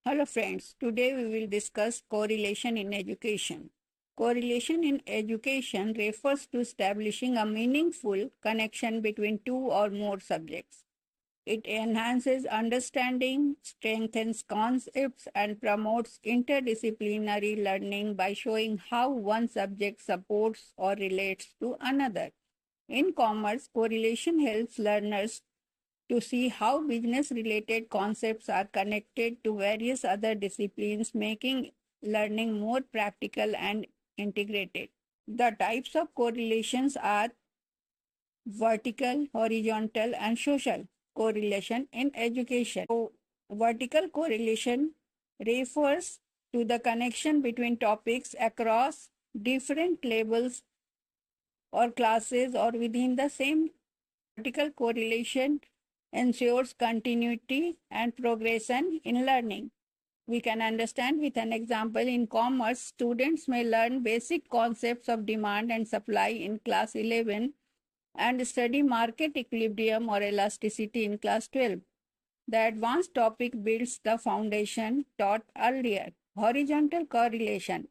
Hello friends, today we will discuss correlation in education. Correlation in education refers to establishing a meaningful connection between two or more subjects. It enhances understanding, strengthens concepts, and promotes interdisciplinary learning by showing how one subject supports or relates to another. In commerce, correlation helps learners to see how business related concepts are connected to various other disciplines, making learning more practical and integrated. The types of correlations are vertical, horizontal, and social correlation in education. So, vertical correlation refers to the connection between topics across different levels or classes or within the same. Vertical correlation ensures continuity and progression in learning. We can understand with an example. In commerce, students may learn basic concepts of demand and supply in class 11 and study market equilibrium or elasticity in class 12. The advanced topic builds the foundation taught earlier. Horizontal correlation.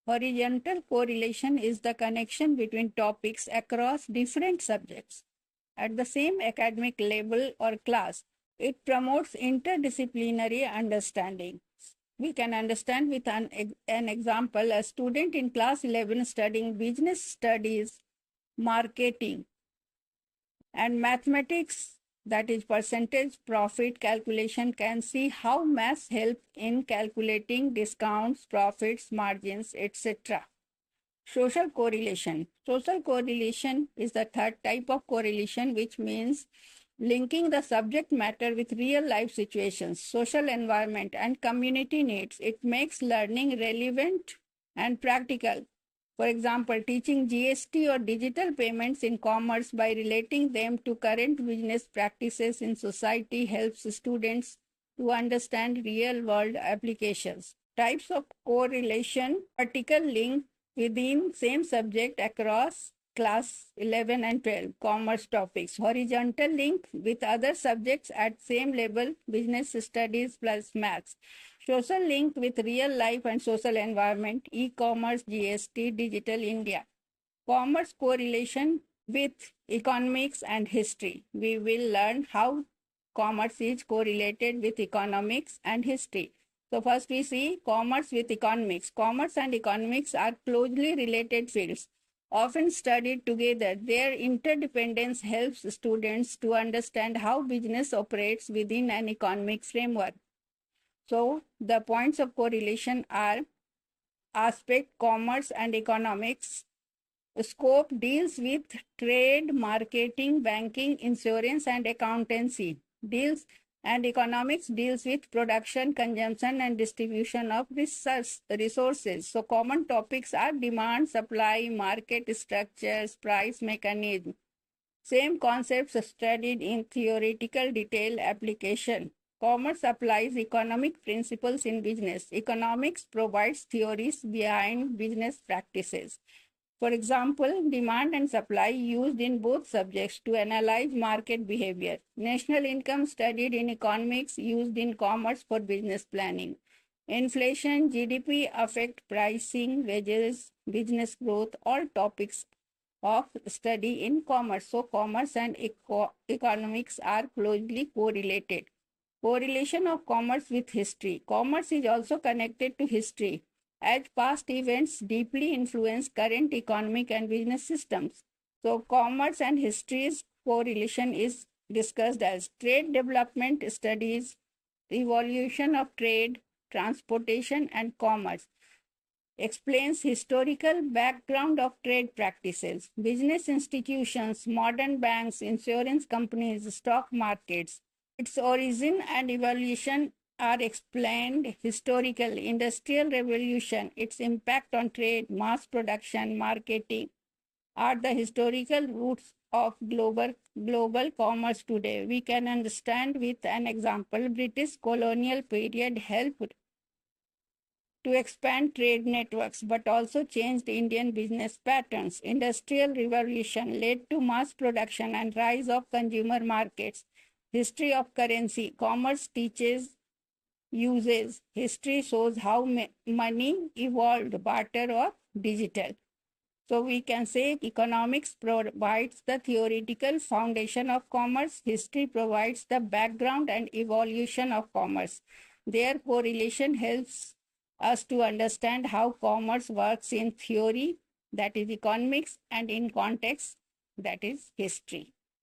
Horizontal correlation is the connection between topics across different subjects at the same academic level or class. It promotes interdisciplinary understanding. We can understand with an example. A student in class 11 studying business studies, marketing, and mathematics, that is percentage profit calculation, can see how maths help in calculating discounts, profits, margins, etc. Social correlation. Social correlation is the third type of correlation, which means linking the subject matter with real life situations, social environment, and community needs. It makes learning relevant and practical. For example, teaching GST or digital payments in commerce by relating them to current business practices in society helps students to understand real world applications. Types of correlation: vertical link within same subject across class 11 and 12 commerce topics; horizontal link with other subjects at same level, business studies plus maths; social link with real life and social environment, e-commerce, GST, digital India; commerce correlation with economics and history. We will learn how commerce is correlated with economics and history. So first we see commerce with economics. Commerce and economics are closely related fields, often studied together. Their interdependence helps students to understand how business operates within an economic framework. So the points of correlation are: aspect, commerce and economics; scope, deals with trade, marketing, banking, insurance, and accountancy; deals and economics deals with production, consumption, and distribution of resources. So common topics are demand, supply, market structures, price mechanism. Same concepts studied in theoretical detail application. Commerce applies economic principles in business. Economics provides theories behind business practices. For example, demand and supply used in both subjects to analyze market behavior. National income studied in economics, used in commerce for business planning. Inflation, GDP affect pricing, wages, business growth, all topics of study in commerce. So commerce and economics are closely correlated. Correlation of commerce with history. Commerce is also connected to history, as past events deeply influence current economic and business systems. So commerce and history's correlation is discussed as trade development studies, evolution of trade, transportation, and commerce. Explains historical background of trade practices, business institutions, modern banks, insurance companies, stock markets. Its origin and evolution are explained. Historical, industrial revolution, its impact on trade, mass production, marketing are the historical roots of global commerce today. We can understand with an example. British colonial period helped to expand trade networks, but also changed Indian business patterns. Industrial revolution led to mass production and rise of consumer markets. History of currency. Commerce teaches uses. History shows how money evolved, barter or digital. So we can say economics provides the theoretical foundation of commerce. History provides the background and evolution of commerce. Their correlation helps us to understand how commerce works in theory, that is economics, and in context, that is history.